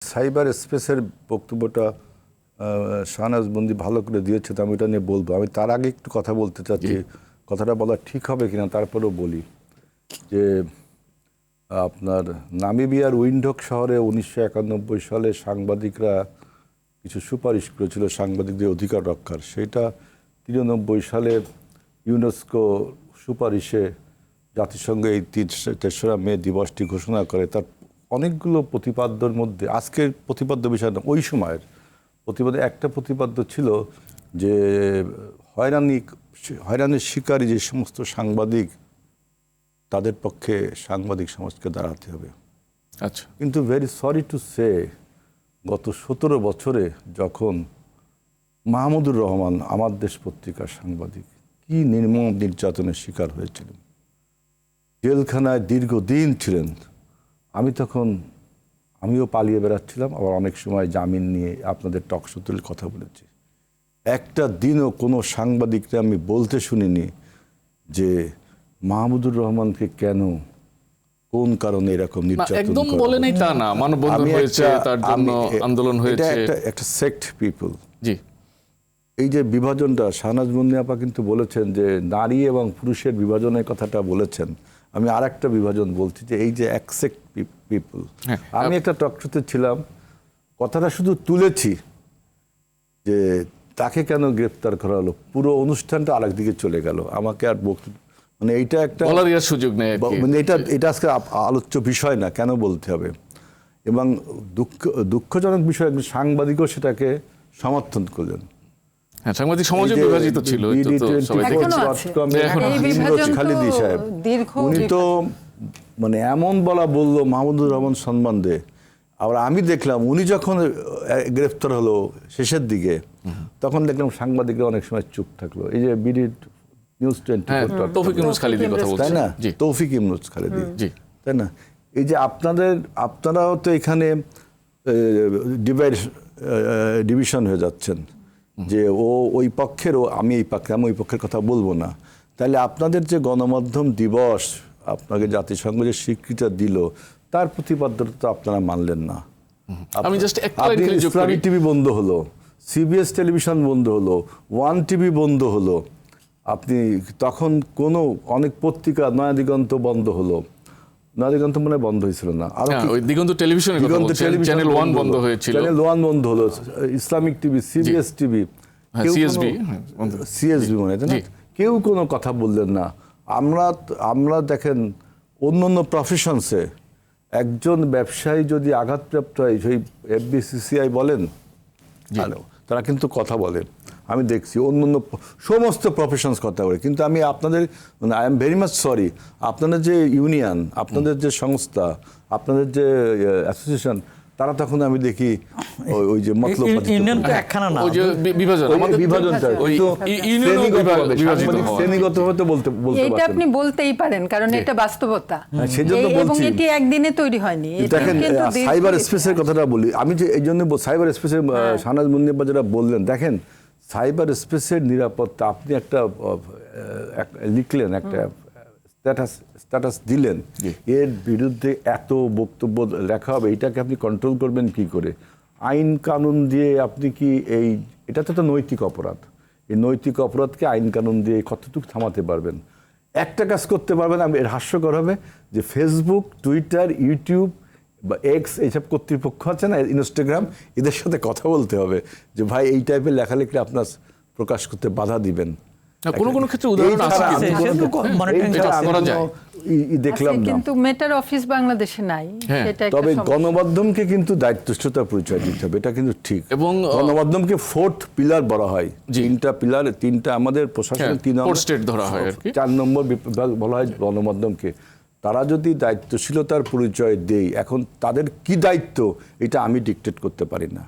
Cyber স্পেসের বক্তব্যটা শাহনাজ বন্দি ভালো করে দিয়েছে, তো আমি এটা নিয়ে বলবো। আমি তার আগে একটু কথা বলতে চাচ্ছি, কথাটা বলা ঠিক হবে কিনা তারপরেও বলি যে আপনার নামিবিয়ার উইন্ডহোক শহরে 1991 সালে সাংবাদিকরা কিছু সুপারিশ করেছিল সাংবাদিকদের অধিকার রক্ষার। সেটা 93 সালে ইউনেস্কো সুপারিশে জাতিসংঘ এই 3রা মে দিবসটি ঘোষণা করে। তার অনেকগুলো প্রতিপাদ্যের মধ্যে আজকের প্রতিপাদ্য বিষয় না, ওই সময়ের প্রতিপাদ্য একটা প্রতিপাদ্য ছিল যে হয়রানির শিকারী যে সমস্ত সাংবাদিক, তাদের পক্ষে সাংবাদিক সমাজকে দাঁড়াতে হবে। আচ্ছা, কিন্তু ভেরি সরি টু সে, গত 17 বছরে যখন মাহমুদুর রহমান আমার দেশ পত্রিকার সাংবাদিক কি নির্মম নির্যাতনের শিকার হয়েছিলেন, জেলখানায় দীর্ঘদিন ছিলেন, আমিও পালিয়ে বেড়াচ্ছিলাম, আবার অনেক সময় জামিন নিয়ে আপনাদের টকশো তুলে কথা বলেছি। একটা দিনও কোনো সাংবাদিককে আমি বলতে শুনিনি যে মাহমুদুর রহমানকে কেন, কোন কারণে এরকম নির্যাতন একদম বলেনই তা না, মানববন্ধন হয়েছে, তার জন্য আন্দোলন হয়েছে। এটা একটা সেক্ট পিপল। জি, এই যে বিভাজনটা শাহনাজ বন্দি আপা কিন্তু বলেছেন যে নারী এবং পুরুষের বিভাজনের কথাটা বলেছেন। আমি আর একটা বিভাজন বলছি যে এই যে অ্যাকসেক্ট পিপল। আমি একটা টকশোতে ছিলাম, কথাটা শুধু তুলেছি যে তাকে কেন গ্রেফতার করা হলো, পুরো অনুষ্ঠানটা আরেকদিকে চলে গেল। আমাকে আর মানে এইটা একটা বলার সুযোগ নেই, মানে এটা আজকে আলোচ্য বিষয় না, কেন বলতে হবে। এবং দুঃখজনক বিষয়, একজন সাংবাদিকও সেটাকে সমর্থন করলেন। হ্যাঁ, সাংবাদিক সমাজে বিভাজিত ছিল। খালিদি সাহেব উনি তো মানে এমন বললো মাহমুদুর রহমান সম্বন্ধে। আবার আমি দেখলাম উনি যখন গ্রেফতার হলো শেষের দিকে, তখন দেখলাম সাংবাদিকরা অনেক সময় চুপ থাকলো। এই যে বিডি নিউজ 24 তৌফিক ইউনুস খালিদির কথা বলছেন, তাই না? তৌফিক ইউনুস খালিদি, তাই না? এই যে আপনারাও তো এখানে ডিভিশন হয়ে যাচ্ছেন যে ও ওই পক্ষের, ও আমি এই পক্ষে, আমি ওই পক্ষের কথা বলবো না। তাহলে আপনাদের যে গণমাধ্যম দিবস আপনাকে জাতিসংঘ যে স্বীকৃতি দিল, তার প্রতিপাদ্যতা তো আপনারা মানলেন না। আমি জাস্ট আপনি ইসলামী টিভি বন্ধ হলো, সিবিএস টেলিভিশন বন্ধ হলো, ওয়ান টিভি বন্ধ হলো, আপনি তখন অনেক পত্রিকা, নয়া দিগন্ত বন্ধ হলো, নয়া দিগন্ত মনে বন্ধ হয়েছিল না, আর দিগন্ত টেলিভিশন, চ্যানেল 1 বন্ধ হয়েছিল, চ্যানেল 1 বন্ধ হলো, Islamic TV, CBS TV, CSB মনে হয় না, কেউ কোনো কথা বললেন না। আমরা দেখেন অন্য প্রফেশনসে একজন ব্যবসায়ী যদি আঘাতপ্রাপ্ত হয়, সেই এফবিসিসিআই বলেন, তারা কিন্তু কথা বলে। আমি দেখছি অন্য সমস্ত প্রফেশনস কথা বলে। কিন্তু আমি আপনাদের, মানে I am very much sorry, আপনাদের যে ইউনিয়ন, আপনাদের যে সংস্থা, আপনাদের যে অ্যাসোসিয়েশন, তারা তখন আমি দেখি ওই যে মতলব শ্রেণীগতভাবে বলতে এটা আপনি বলতেই পারেন, কারণ এটা বাস্তবতা এবং এটি একদিনে তৈরি হয়নি। দেখেন, সাইবার স্পেসের কথাটা বলি আমি, যে এই জন্য সাইবার স্পেসের শাহনাজ বন্দি আপা যেটা বললেন, দেখেন সাইবার স্পেসের নিরাপত্তা, আপনি একটা লিখলেন, একটা স্ট্যাটাস দিলেন, এর বিরুদ্ধে এত বক্তব্য লেখা হবে, এটাকে আপনি কন্ট্রোল করবেন কি করে? আইন কানুন দিয়ে আপনি কি এটা তো একটা নৈতিক অপরাধ। এই নৈতিক অপরাধকে আইন কানুন দিয়ে কতটুকু থামাতে পারবেন? একটা কাজ করতে পারবেন, এর হাস্যকর হবে যে ফেসবুক, টুইটার, ইউটিউব বা এক্স, এইসব কর্তৃপক্ষ আছে না, ইনস্টাগ্রাম, এদের সাথে কথা বলতে হবে যে ভাই এই টাইপের লেখালেখি আপনার প্রকাশ করতে বাধা দিবেন। কোনো ক্ষেত্রে উদাহরণ আছে, দেখলাম না, কিন্তু মেটার অফিস বাংলাদেশে নাই। তবে গণমাধ্যমকে কিন্তু দায়িত্বশীলতার পরিচয় দিতে হবে, এটা কিন্তু ঠিক। এবং গণমাধ্যমকে 4th পিলার বলা হয়, 3টা পিলার, 3টা আমাদের প্রশাসনের 4 নম্বর বলা হয় গণমাধ্যমকে। তারা যদি দায়িত্বশীলতার পরিচয় দেয়, এখন তাদের কি দায়িত্ব এটা আমি ডিকটেট করতে পারি না।